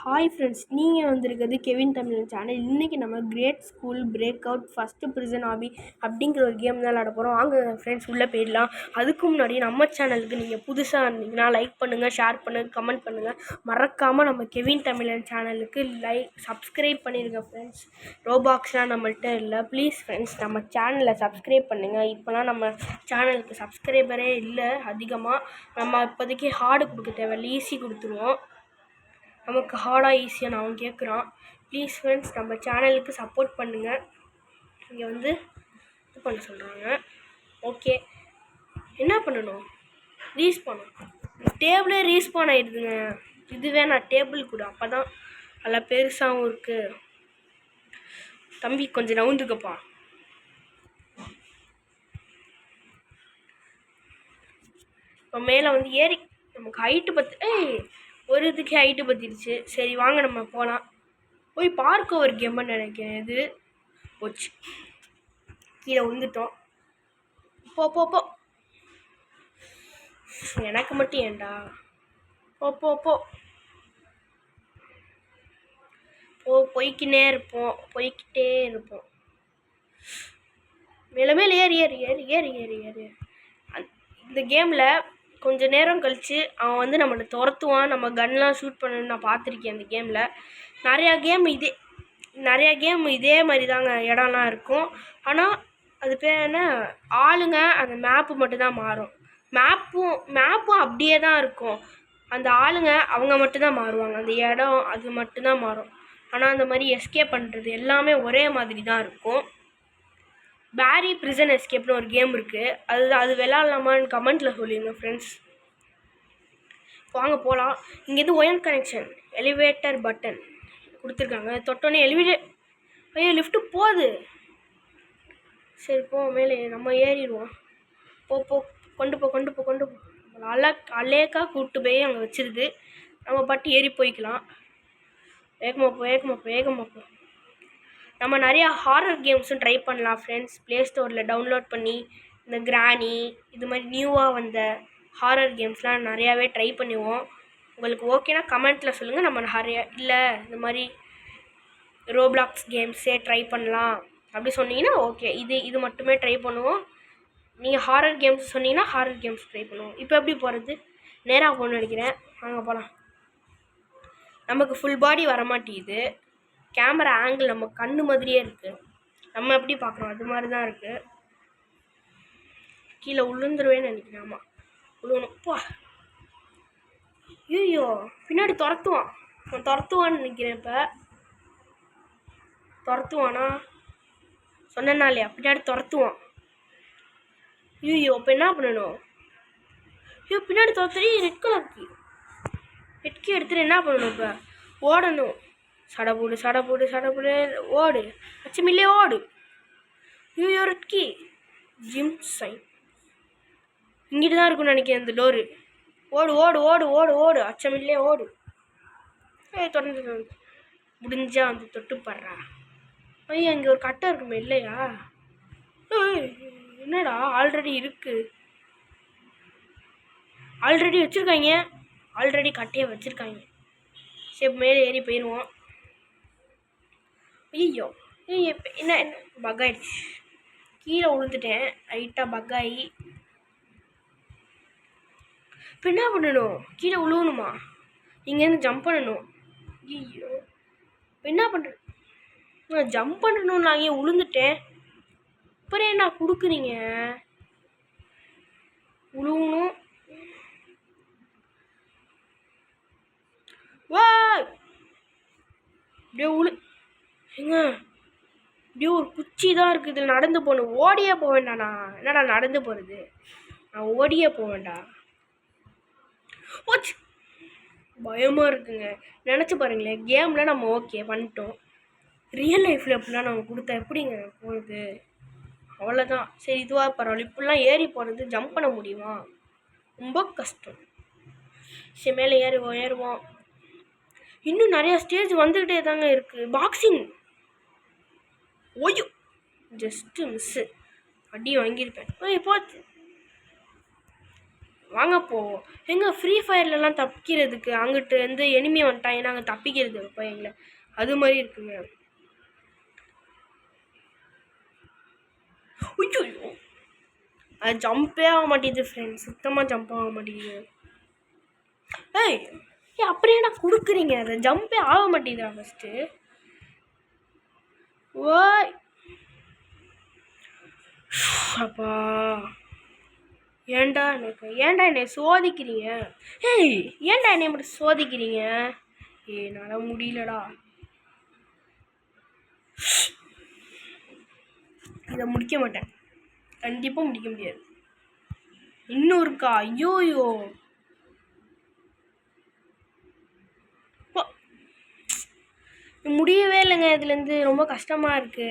Hi friends, நீங்கள் வந்திருக்கிறது Kevin Tamil channel. இன்றைக்கி நம்ம great school break out first prison obby அப்படிங்கிற ஒரு கேம் தான் விளாட போகிறோம். வாங்க ஃப்ரெண்ட்ஸ் உள்ளே போயிடலாம். அதுக்கு முன்னாடி நம்ம சேனலுக்கு நீங்கள் புதுசாக இருந்தீங்கன்னா லைக் பண்ணுங்கள், ஷேர் பண்ணுங்கள், கமெண்ட் பண்ணுங்கள். மறக்காமல் நம்ம கெவின் தமிழன் சேனலுக்கு சப்ஸ்கிரைப் பண்ணிடுங்க ஃப்ரெண்ட்ஸ். ரோபாக்ஸ்லாம் நம்மள்கிட்ட இல்லை. ப்ளீஸ் ஃப்ரெண்ட்ஸ் நம்ம சேனலை சப்ஸ்கிரைப் பண்ணுங்கள். இப்போலாம் நம்ம சேனலுக்கு சப்ஸ்கிரைபரே இல்லை அதிகமாக. நம்ம இப்போதைக்கு ஹார்டு கொடுக்க தேவையில்லை, ஈஸி கொடுத்துருவோம். நமக்கு ஹார்டாக ஈஸியாக அவன் கேட்குறான். ப்ளீஸ் ஃப்ரெண்ட்ஸ் நம்ம சேனலுக்கு சப்போர்ட் பண்ணுங்கள். இங்கே வந்து இது பண்ண சொல்கிறாங்க. ஓகே, என்ன பண்ணணும்? பண்ணணும். டேபிளே ரீஸ்பான் ஆகிடுதுங்க. இதுவே நான் டேபிள் கூட அப்போ தான் நல்லா பெருசாகவும் இருக்குது. தம்பி கொஞ்சம் நவுந்துக்கப்பா. இப்போ மேலே வந்து ஏறி நமக்கு ஹைட்டு ஒரு இதுக்கு ஹைட்டு பற்றிடுச்சு. சரி வாங்க நம்ம போகலாம். போய் பார்க்க ஒரு கேம்னு நினைக்கிறேன். இது போச்சு, கீழே விழுந்துட்டோம். போ போ போ, எனக்கு மட்டும் ஏண்டா? போ போ போ போ, போய்க்கிட்டே இருப்போம். மேலே மேலே ஏறி ஏறி ஏறி ஏறி ஏறி ஏறி இந்த கேமில் கொஞ்சம் நேரம் கழித்து அவன் வந்து நம்மளை துரத்துவான். நம்ம கன்லாம் ஷூட் பண்ணணும்னு நான் பார்த்துருக்கேன். அந்த கேமில் நிறையா கேம் இதே மாதிரி தாங்க இடம்லாம் இருக்கும். ஆனால் அது பேர் என்ன, ஆளுங்க அந்த மேப்பு மட்டும்தான் மாறும். மேப்பும் அப்படியே தான் இருக்கும். அந்த ஆளுங்க அவங்க மட்டும்தான் மாறுவாங்க. அந்த இடம் அது மட்டும்தான் மாறும். ஆனால் அந்த மாதிரி எஸ்கேப் பண்ணுறது எல்லாமே ஒரே மாதிரி தான் இருக்கும். பேரி ப்ரிசன் எஸ்கேப்னு ஒரு கேம் இருக்குது. அது விளாட்லாமான்னு கமெண்ட்டில் சொல்லிடுங்க ஃப்ரெண்ட்ஸ். வாங்க போகலாம். இங்கேருந்து ஒயர் கனெக்ஷன் எலிவேட்டர் பட்டன் கொடுத்துருக்காங்க. தொட்டோன்னே ஐயோ லிஃப்ட்டு போகுது. சரி போ, மேலே நம்ம ஏறிடுவோம். போ கொண்டு போ. அலேக்காக கூப்பிட்டு போய் அங்கே வச்சிருது. நம்ம பாட்டு ஏறி போய்க்கலாம். வேகமாக போ. நம்ம நிறையா ஹாரர் கேம்ஸும் ட்ரை பண்ணலாம் ஃப்ரெண்ட்ஸ். ப்ளே ஸ்டோரில் டவுன்லோட் பண்ணி இந்த கிரானி இது மாதிரி நியூவாக வந்த ஹாரர் கேம்ஸ்லாம் நிறையாவே ட்ரை பண்ணுவோம். உங்களுக்கு ஓகேனா கமெண்ட்டில் சொல்லுங்கள். நம்ம நிறையா இல்லை இந்த மாதிரி ரோப்ளாக்ஸ் கேம்ஸே ட்ரை பண்ணலாம் அப்படி சொன்னீங்கன்னா ஓகே, இது மட்டுமே ட்ரை பண்ணுவோம். நீங்கள் ஹாரர் கேம்ஸ் சொன்னீங்கன்னா ஹாரர் கேம்ஸ் ட்ரை பண்ணுவோம். இப்போ எப்படி போகிறது? நேராக போகணும்னு நினைக்கிறேன். வாங்க போகலாம். நமக்கு ஃபுல் பாடி வரமாட்டேங்குது. கேமரா ஆங்கிள் நம்ம கண்ணு மாதிரியே இருக்குது. நம்ம எப்படி பார்க்குறோம் அது மாதிரி தான் இருக்குது. கீழே உளுந்துருவேன்னு நினைக்கிறேன். ஆமாம், உழுவணும். போ. ஐயோ பின்னாடி துரத்துவான்னு நினைக்கிறேன். இப்போ துரத்துவானா சொன்னா இல்லையா? பின்னாடி துரத்துவான். ஐயோ இப்போ என்ன பண்ணணும்? ஐயோ பின்னாடி துரத்துறி ரெட் கலர்க்கு எடுத்துட்டு என்ன பண்ணணும்? இப்போ ஓடணும். சடபுடு ஓடு. அச்சமில்லே ஓடு. ஐயோ ரெட்கி ஜிம் சைன் இங்கிட்டு தான் இருக்குன்னு நினைக்கிறேன். இந்த டோரு. ஓடு அச்சமில்லே ஓடு. தொடர்ந்து முடிஞ்சா வந்து தொட்டு படுறா. ஐயா இங்கே ஒரு கட்டை இருக்குமே இல்லையா? என்னடா ஆல்ரெடி இருக்குது. ஆல்ரெடி வச்சுருக்காங்க. ஆல்ரெடி கட்டையை வச்சுருக்காங்க. சரி மேலே ஏறி போயிடுவோம். ஐயோ என்ன பக் ஆகிடுச்சு. கீழே விழுந்துட்டேன். லைட்டாக பக் ஆகி. இப்போ என்ன பண்ணணும்? கீழே விழுவணுமா? இங்கேருந்து ஜம்ப் பண்ணணும். ஐயோ இப்போ என்ன பண்ணுறது? நான் ஜம்ப் பண்ணணும். நான் இங்கே விழுந்துட்டேன். அப்புறம் என்ன கொடுக்குறீங்க? விழுவணும். வா அப்படியே ஏங்க இப்படியே ஒரு குச்சி தான் இருக்குது. இதில் நடந்து போகணும். ஓடியே போக வேண்டாண்ணா. என்னடா நடந்து போகிறது? நான் ஓடியே போக வேண்டாம். பயமாக இருக்குங்க. நினச்சி பாருங்களேன், கேமில் நம்ம ஓகே பண்ணிட்டோம். ரியல் லைஃப்பில் எப்படிலாம் நம்ம கொடுத்தா எப்படிங்க போகிறது? அவ்வளோதான். சரி இதுவாக பரவாயில்ல. இப்படிலாம் ஏறி போகிறது ஜம்ப் பண்ண முடியுமா? ரொம்ப கஷ்டம். சரி மேலே ஏறுவோம். இன்னும் நிறையா ஸ்டேஜ் வந்துக்கிட்டே தாங்க இருக்குது. பாக்ஸிங். ஓய்யோ ஜஸ்ட்டு மிஸ்ஸு. அடி வாங்கியிருப்பேன். பார்த்து வாங்க போவோம். எங்க ஃப்ரீ ஃபயர்லலாம் தப்பிக்கிறதுக்கு அங்கிட்டு வந்து எனிமி வந்துட்டாங்க, நாங்கள் தப்பிக்கிறது இப்போ எங்களை அது மாதிரி இருக்குங்க. ஐயோ, அது ஜம்பே ஆக மாட்டேங்குது ஃப்ரெண்ட்ஸ், சுத்தமாக ஜம்ப் ஆக மாட்டேங்குது. ஏய் அப்படியே நான் கொடுக்குறீங்க, அதை ஜம்பே ஆக மாட்டேங்குதா ஃபஸ்ட்டு. ஓய் அப்பா, ஏன்டா என்னை சோதிக்கிறீங்க? ஏய் ஏன்டா என்னை மட்டும் சோதிக்கிறீங்க? என்னால் முடியலடா, இதை முடிக்க மாட்டேன், கண்டிப்பாக முடிக்க முடியாது. இன்னும் இருக்கா? ஐயோயோ, முடியவே இல்லைங்க. இதுலேருந்து ரொம்ப கஷ்டமாக இருக்கு.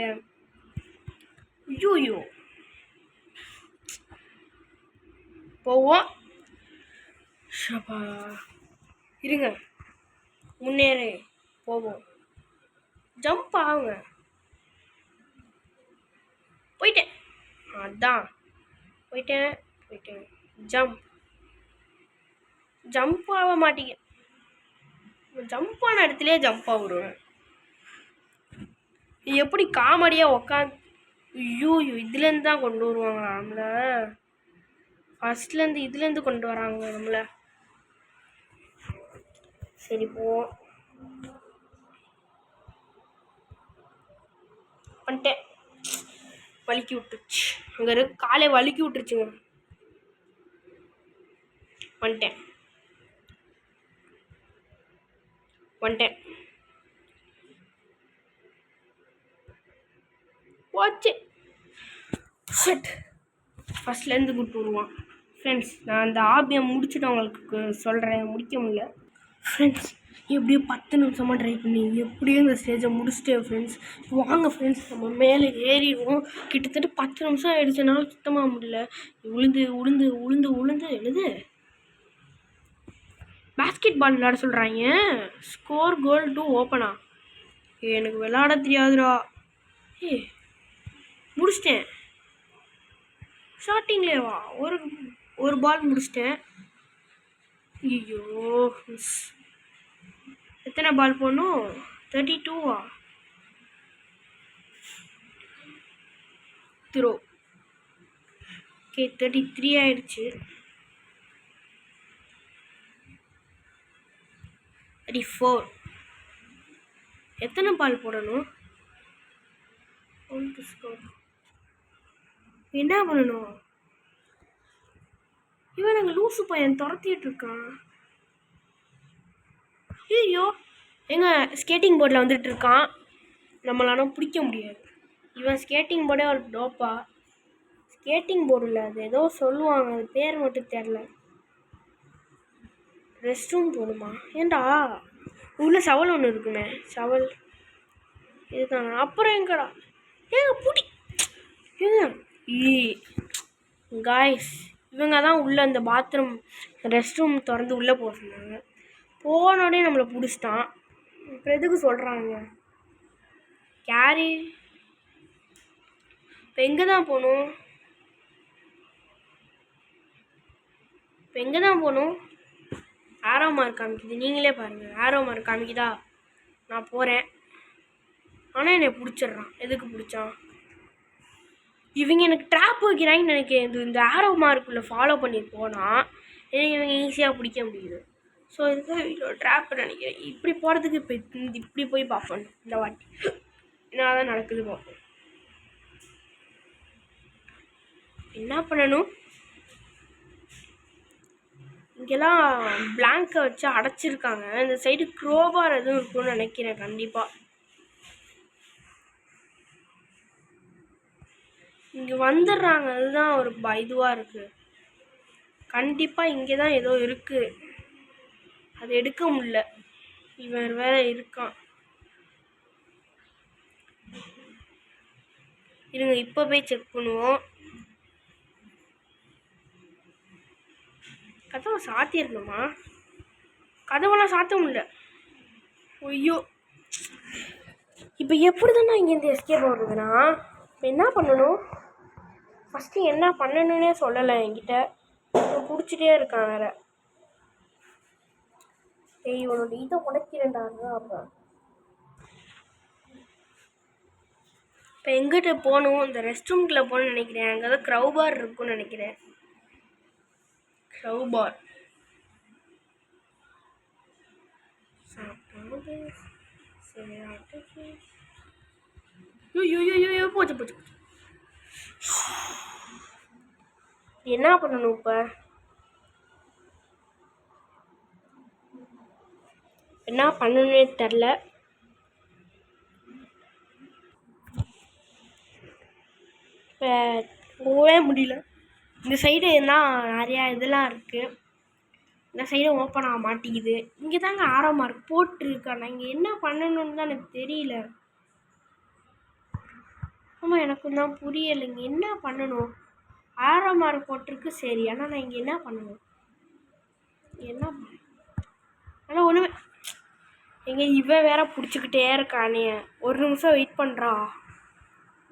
ஐயோயோ, போவோம். ஷபா, இருங்க, முன்னேறே போவோம். ஜம்ப் ஆகுங்க. போயிட்டேன், அதான் போயிட்டேன். ஜம்ப் ஆக மாட்டேங்க. ஜம்ப் ஆன இடத்துலயே ஜம்ப் ஆகுறேன். எப்படி காமெடியாக உக்காந்து. ஐயோ, இதுலேருந்து தான் கொண்டு வருவாங்க நம்மளை. ஃபஸ்ட்லேருந்து இதுலேருந்து கொண்டு வராங்க நம்மளை. சரி போ, வந்துட்டேன். வலிக்கி விட்டுருச்சு, அங்கே இருக்க காலை வலிக்கி விட்டுருச்சுங்க. வந்துட்டேன். போச்சு. ஷட், ஃபஸ்ட்லேருந்து கூப்பிட்டு வருவான். ஃப்ரெண்ட்ஸ், நான் அந்த ஆபியை முடிச்சுட்டு அவங்களுக்கு சொல்கிறேன், முடிக்க முடியல ஃப்ரெண்ட்ஸ். எப்படியோ 10 நிமிஷமாக ட்ரை பண்ணி எப்படியோ இந்த ஸ்டேஜை முடிச்சிட்டேன் ஃப்ரெண்ட்ஸ். வாங்க ஃப்ரெண்ட்ஸ், நம்ம மேலே ஏறிடுவோம். கிட்டத்தட்ட 10 நிமிஷம் ஆகிடுச்சுனால சுத்தமாக முடியல. உளுந்து எழுது பேஸ்கெட் பால் விளையாட சொல்கிறாங்க. ஸ்கோர் கோல் டு ஓப்பனா. எனக்கு விளையாட தெரியாதுடா. முடிச்சிட்டேன் ஸ்டார்டிங்லேவா, ஒரு பால் முடிச்சிட்டேன். ஐயோ, எத்தனை பால் போடணும்? 32வா? த்ரோ. ஓகே, 33 ஆயிடுச்சு. 34. எத்தனை பால் போடணும்? என்ன பண்ணணும்? இவன் நாங்கள் லூசு பையன் துரத்திட்டு இருக்கான். ஐயோ, எங்க ஸ்கேட்டிங் போர்டில் வந்துட்டு இருக்கான், நம்மளால பிடிக்க முடியாது. இவன் ஸ்கேட்டிங் போர்டே ஒரு டோப்பா. ஸ்கேட்டிங் போர்டு இல்லை, அது ஏதோ சொல்லுவாங்க, அது பேர் மட்டும் தெரில. ரெஸ்ட் ரூம் போகணுமா? ஏண்டா உள்ள சவல் ஒன்று இருக்குமே, சவல் இதுதானே. அப்புறம் எங்கடா? ஏங்க புடி, காய்ஸ், இவங்க தான் உள்ளே அந்த பாத்ரூம் ரெஸ்ட் ரூம் திறந்து உள்ளே போட்டிருந்தாங்க. போனோடனே நம்மளை பிடிச்சிட்டான். இப்போ எதுக்கு சொல்கிறாங்க கேரி? இப்போ எங்கே தான் போகணும்? ஆரோ மார்க் காமிக்குது, நீங்களே பாருங்கள். ஆரோ மார்க் காமிக்குதா? நான் போகிறேன், ஆனால் என்னை பிடிச்சிட்றான். எதுக்கு பிடிச்சான்? இவங்க எனக்கு ட்ராப் வைக்கிறாங்கன்னு நினைக்கிறேன். இந்த ஆரோ மார்க்குள்ளே ஃபாலோ பண்ணி போனால் இவங்க ஈஸியாக பிடிக்க முடியுது. ஸோ இதுதான் வீட்டில் ட்ராப் நினைக்கிறேன். இப்படி போகிறதுக்கு இப்போ இப்படி போய் பார்ப்போம். இந்த வாட்டி என்ன தான் நடக்குது பார்ப்போம். என்ன பண்ணணும்? இங்கெல்லாம் பிளாங்கை வச்சு அடைச்சிருக்காங்க. இந்த சைடு க்ரோபார் எதுவும் இருக்கும்னு நினைக்கிறேன். கண்டிப்பாக இங்கே வந்துடுறாங்க, அதுதான் ஒரு இதுவாக இருக்குது. கண்டிப்பாக இங்கே தான் ஏதோ இருக்குது, அது எடுக்க முடியல. இவன் வேற இருக்கான். இருங்க, இப்போ போய் செக் பண்ணுவோம். கதவை சாத்திடணுமா? கதவெல்லாம் சாத்த முடியல. ஐயோ, இப்போ எப்படி தானே இங்கேருந்து எஸ்கேப் ஆகுதுன்னா? இப்போ என்ன பண்ணணும்? ஃபஸ்ட்டு என்ன பண்ணணுன்னே சொல்லலை என்கிட்ட. பிடிச்சிட்டே இருக்கான் வேற. ஏய் உன்னோட இதை உடைக்கிறேன்டா. அப்போ இப்போ எங்கிட்ட போகணும்? இந்த ரெஸ்ட் ரூம்குள்ளே போகணும்னு நினைக்கிறேன். அங்கே தான் க்ரௌபார் இருக்குன்னு நினைக்கிறேன். க்ரௌபார் போச்சு போச்சு. என்ன பண்ணணும் இப்போ? என்ன பண்ணணுன்னே தெரில. இப்போ போகவே முடியல. இந்த சைடு என்ன நிறையா இதெல்லாம் இருக்குது. இந்த சைடு ஓப்பன் ஆக மாட்டேங்குது. இங்கே தாங்க ஆரமாக இருக்குது போட்டிருக்காண்ணா. இங்கே என்ன பண்ணணும்னு தான் எனக்கு தெரியல. ஆமாம் எனக்கும் தான் புரியலைங்க. என்ன பண்ணணும்? ஆரமாக போட்டிருக்கு சரி. ஆனால் நான் இங்கே என்ன பண்ணணும்? என்ன ஆனால் ஒன்றுமே எங்கே இவன் வேற பிடிச்சிக்கிட்டே இருக்கானே. ஒரு நிமிஷம் வெயிட் பண்ணுறா.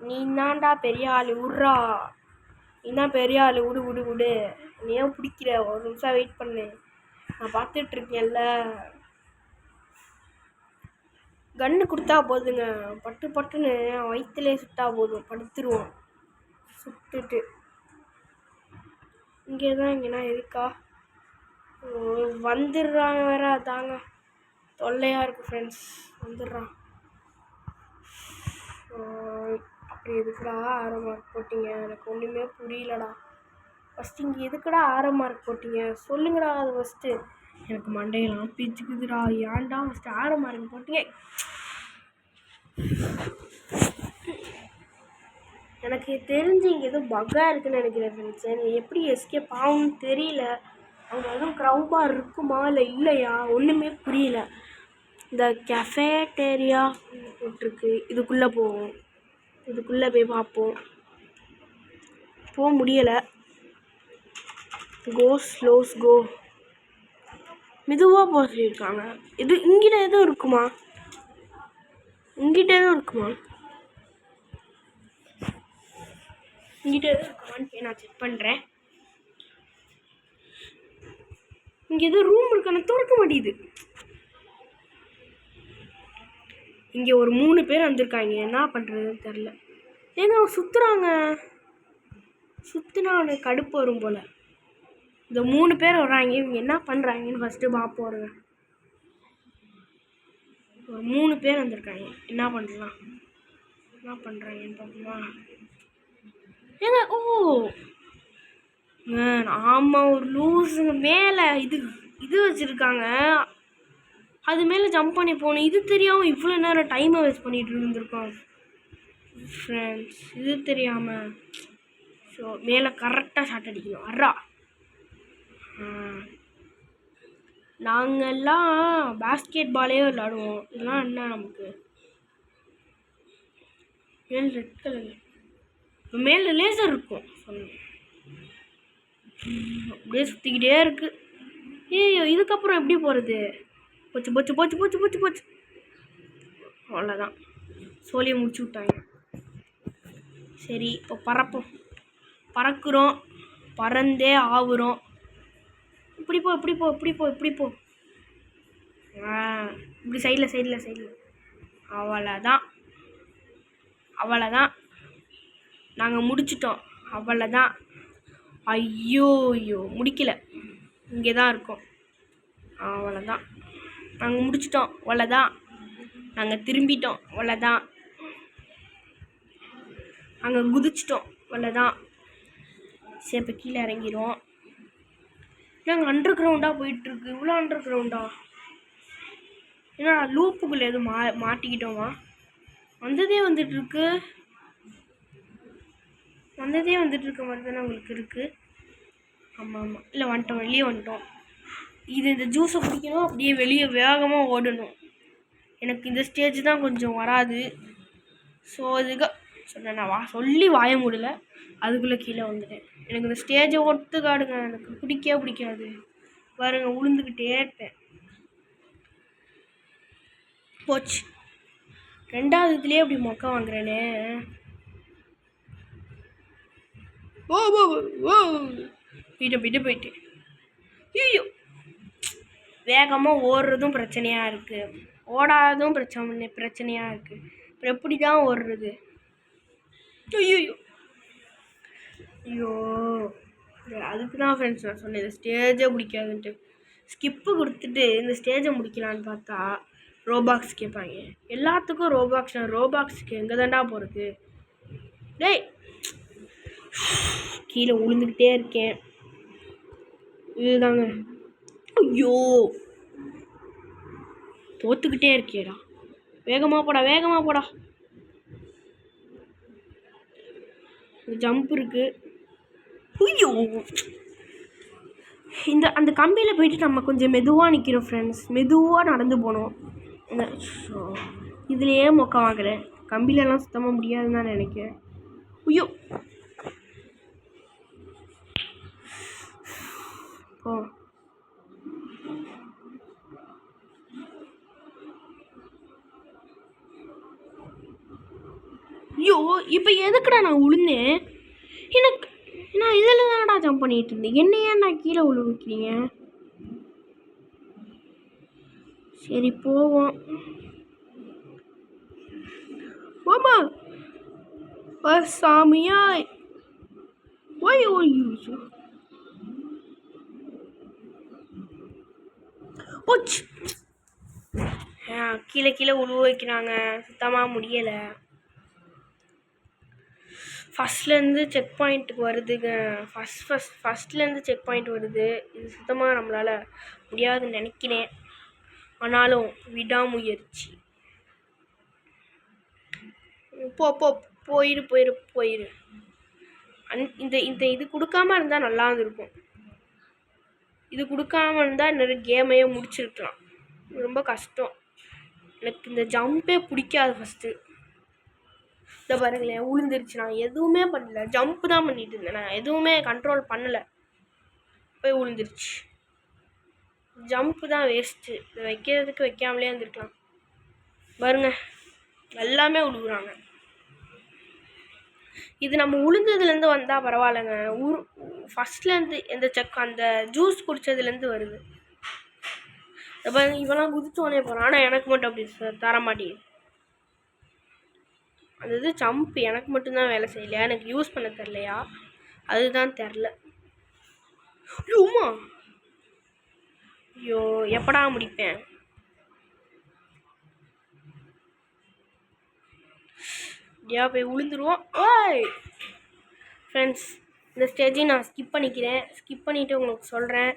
நீ தான்டா பெரிய ஆள், விட்றா. நீ தான் பெரிய ஆள், விடு விடு விடு. நீ ஏன் பிடிக்கிற? ஒரு நிமிஷம் வெயிட் பண்ணு, நான் பார்த்துட்ருக்கேன்ல. கன்று கொடுத்தா போதுங்க, பட்டு பட்டுன்னு வயிற்றுலே சுட்டா போதும், படுத்துருவோம். சுட்டுட்டு இங்கே தான் இங்கேனா இருக்கா வந்துடுறாங்க வேற. அதாங்க தொல்லையாக இருக்குது ஃப்ரெண்ட்ஸ். வந்துடுறான். அப்படி எதுக்குடா ஆரோ மார்க் போட்டிங்க? எனக்கு ஒன்றுமே புரியலடா. ஃபஸ்ட்டு இங்கே எதுக்குடா ஆரோ மார்க் போட்டிங்க சொல்லுங்கடா. அது ஃபஸ்ட்டு எனக்கு மண்டையெல்லாம் பிச்சுக்குதுடா. ஏன்டா ஃபஸ்ட்டு ஆரோ மார்க் போட்டிங்க? எனக்கு தெரிஞ்சு இங்கே எதுவும் பக்காக இருக்குதுன்னு நினைக்கிறேன் ஃப்ரெண்ட்ஸ். எனக்கு எப்படி எஸ்கேப் ஆகும்னு தெரியல. அங்கே எதுவும் க்ரௌபார் இருக்குமா இல்லை இல்லையா ஒன்றுமே புரியல. இந்த கெஃபேட்டேரியா போட்டிருக்கு, இதுக்குள்ளே போவோம். இதுக்குள்ளே போய் பார்ப்போம். போக முடியலை. கோ ஸ்லோஸ் கோ. மெதுவாக போக சொல்லியிருக்காங்க. இது இங்கிட்ட எதுவும் இருக்குமா? இங்கிட்ட எதுவும் இருக்குமா? இங்கிட்ட எதுவும் இருக்குமான்னு நான் செக் பண்ணுறேன். இங்கே எதுவும் ரூம் இருக்கான்னு திறக்க மாட்டேங்குது. இங்கே ஒரு 3 பேர் வந்திருக்காங்க. என்ன பண்ணுறதுன்னு தெரில. ஏங்க சுற்றுறாங்க. சுற்றுனா அவனுக்கு கடுப்பு வரும் போல். இந்த 3 பேர் வர்றாங்க. இவங்க என்ன பண்ணுறாங்கன்னு ஃபஸ்ட்டு பார்ப்போம். ஒரு 3 பேர் வந்திருக்காங்க. என்ன பண்ணலாம்? என்ன பண்ணுறாங்கன்னு பார்ப்போமா? ஏங்க ஓ ஆமாம், ஒரு லூஸுங்க மேலே இது வச்சுருக்காங்க. அது மேலே ஜம்ப் பண்ணி போகணும். இது தெரியாமல் இவ்வளோ நேரம் டைமை வேஸ்ட் பண்ணிகிட்டு இருந்திருக்கோம் ஃப்ரெண்ட்ஸ். இது தெரியாமல் ஸோ மேலே கரெக்டாக ஷாட் அடிக்கணும். அறா நாங்கள்லாம் பாஸ்கெட் பாலே விளாடுவோம். இதெல்லாம் என்ன நமக்கு? மேலே ரெட் கலர் மேலே லேசர் இருக்கும். அப்படியே சுற்றிக்கிட்டே இருக்குது. ஏய்யோ இதுக்கப்புறம் எப்படி போகிறது? போச்சு போச்சு போச்சு போச்சு போச்சு போச்சு. அவ்வளோதான், சோழியை முடிச்சு விட்டாங்க. சரி இப்போ பறப்போம். பறக்கிறோம், பறந்தே ஆகுறோம். இப்படி போ இப்படி போ இப்படி போ இப்படி போ. இப்படி சைடில் சைடில் சைடில். அவ்வளோதான் அவ்வளோதான், நாங்கள் முடிச்சிட்டோம். அவ்வளோதான். ஐயோ ஐயோ முடிக்கலை, இங்கே தான் இருக்கோம். அவ்வளோதான், நாங்கள் முடிச்சிட்டோம். அவ்வளோதான், நாங்கள் திரும்பிட்டோம். அவ்வளோதான், நாங்கள் குதிச்சிட்டோம். அவ்வளோதான். சரி இப்போ கீழே இறங்கிடுவோம். நாங்கள் அண்டர் கிரவுண்டாக போயிட்டுருக்கு. இவ்வளோ அண்டர் கிரவுண்டா? ஏன்னா லூப்புக்குள்ளே எதுவும் மாட்டிக்கிட்டோமா? வந்ததே வந்துட்டுருக்கு. வந்ததே வந்துட்டுருக்க மாதிரி தானே உங்களுக்கு இருக்குது. ஆமாம் ஆமாம், இல்லை வந்துட்டோம், வெளியே வந்துட்டோம். இந்த ஜூஸை குடிக்கணும், அப்படியே வெளியே வேகமாக ஓடணும். எனக்கு இந்த ஸ்டேஜ் தான் கொஞ்சம் வராது. ஸோ இதுக்கு சொன்னேன் நான் சொல்லி வாய முடியல, அதுக்குள்ளே கீழே வந்துட்டேன். எனக்கு இந்த ஸ்டேஜை ஒத்துக்காடுங்க, எனக்கு பிடிக்கவே பிடிக்காது. பாருங்க உளுந்துக்கிட்டே இருப்பேன். போச்சு, 2வது இதுலேயே அப்படி மொக்க வாங்குறேனே. ஓ ஓ ஓ போயிட்டு ஐயோ வேகமாக ஓடுறதும் பிரச்சனையாக இருக்குது, ஓடாததும் பிரச்சனையாக இருக்குது. அப்புறம் எப்படி தான் ஓடுறது? ஐயோ ஐயோ அதுக்கு தான் ஃப்ரெண்ட்ஸ் நான் சொன்னேன் இந்த ஸ்டேஜே பிடிக்காதுன்ட்டு. ஸ்கிப்பு கொடுத்துட்டு இந்த ஸ்டேஜை முடிக்கலான்னு பார்த்தா ரோபாக்ஸ் கேட்பாங்க. எல்லாத்துக்கும் ரோபாக்ஸுக்கு எங்கே தாண்டா போகிறது? டேய் கீழே விழுந்துக்கிட்டே இருக்கேன். இதுதாங்க. ஐயோ தோத்துக்கிட்டே இருக்கேடா. வேகமாக போடா. ஜம்ப் இருக்கு. ஐயோ அந்த கம்பியில் போயிட்டு நம்ம கொஞ்சம் மெதுவாக நிற்கிறோம் ஃப்ரெண்ட்ஸ். மெதுவாக நடந்து போனோம். இதுலேயே மொக்க வாங்குறேன். கம்பிலெல்லாம் சுத்தமாக முடியாதுன்னு தான் நினைக்கிறேன். ஐயோ ஓ ஐயோ இப்போ எதுக்குடா நான் விழுந்தேன்? நான் இதில் தானடா ஜம்ப் பண்ணிட்டு இருந்தேன். என்னையா நான் கீழே விழுவிக்கிறீங்க? சரி போவோம். ஆமா சாமியா போச்சு. கீழே உழுவ வைக்கிறாங்க. சுத்தமாக முடியலை. ஃபஸ்ட்லேருந்து செக் பாயிண்ட்டுக்கு வருதுங்க. ஃபஸ்ட்லேருந்து செக் பாயிண்ட் வருது. இது சுத்தமாக நம்மளால் முடியாதுன்னு நினைக்கிறேன். ஆனாலும் விடாமுயற்சி. போயிரு. இந்த இது கொடுக்காம இருந்தால் நல்லா இருந்திருக்கும். இது கொடுக்காம இருந்தால் நிறைய கேமையே முடிச்சிருக்கலாம். ரொம்ப கஷ்டம். எனக்கு இந்த ஜம்பே பிடிக்காது. ஃபஸ்ட்டு இதை பாருங்களேன், விழுந்துருச்சு. நான் எதுவுமே பண்ணல, ஜம்ப்பு தான் பண்ணிட்டு இருந்தேன். நான் எதுவுமே கண்ட்ரோல் பண்ணலை, போய் விழுந்துருச்சு. ஜம்ப்பு தான் வேஸ்ட்டு. இதை வைக்கிறதுக்கு வைக்காமலே இருந்திருக்கலாம். பாருங்க எல்லாமே விழுகுறாங்க. இது நம்ம உளுந்ததுலேருந்து வந்தால் பரவாயில்லைங்க. ஃபஸ்ட்லேருந்து அந்த ஜூஸ் குடித்ததுலேருந்து வருது. இவெல்லாம் குதிச்சோடனே போகிறான். ஆனால் எனக்கு மட்டும் அப்படி தர மாட்டேங்குது. அந்த இது ஜம்ப் எனக்கு மட்டும்தான் வேலை செய்யலையா, எனக்கு யூஸ் பண்ண தெரிலையா, அதுதான் தெரில. ஐயோ எப்படா முடிப்பேன்? போய் விழுந்துருவோம். ஓய் ஃப்ரெண்ட்ஸ், இந்த ஸ்டேஜையும் நான் ஸ்கிப் பண்ணிக்கிறேன். ஸ்கிப் பண்ணிவிட்டு உங்களுக்கு சொல்கிறேன்.